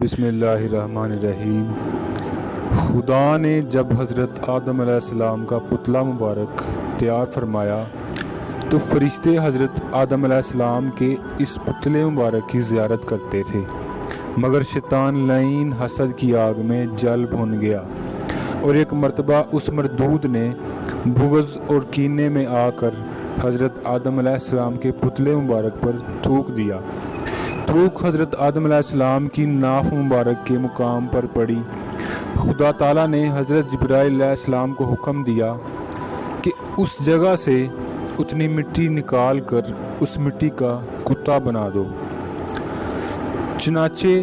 बिस्मिल्लाहिर्रहमानिर्रहीम। खुदा ने जब हज़रत आदम अलैहिस्सलाम का पुतला मुबारक तैयार फरमाया तो फरिश्ते हज़रत आदम अलैहिस्सलाम के इस पुतले मुबारक की ज़ियारत करते थे, मगर शैतान लईन हसद की आग में जल भुन गया और एक मर्तबा उस मरदूद ने बुग़्ज़ और कीने में आकर हज़रत आदम अलैहिस्सलाम के पुतले मुबारक पर थूक दिया। थूक हज़रत आदम अलैहिस्सलाम की नाफ मुबारक के मुकाम पर पड़ी। खुदा ताला ने हज़रत जिब्राइल अलैहिस्सलाम को हुक्म दिया कि उस जगह से उतनी मिट्टी निकाल कर उस मिट्टी का कुत्ता बना दो। चुनाचे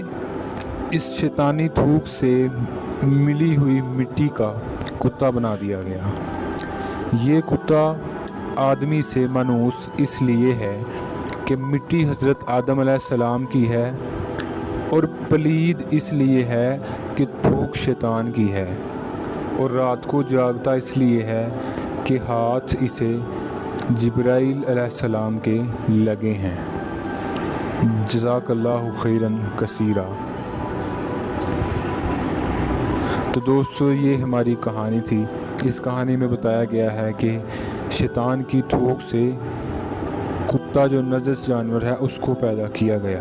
इस शैतानी थूक से मिली हुई मिट्टी का कुत्ता बना दिया गया। ये कुत्ता आदमी से मानूस इसलिए है कि मिट्टी हज़रत आदम अलैहिस्सलाम की है और पलीद इसलिए है कि थूक शैतान की है, और रात को जागता इसलिए है कि हाथ इसे जिब्राइल अलैहिस्सलाम के लगे हैं। जज़ाकल्लाहु खैरन कसीरा। तो दोस्तों, ये हमारी कहानी थी। इस कहानी में बताया गया है कि शैतान की थूक से कुत्ता जो नजस जानवर है उसको पैदा किया गया।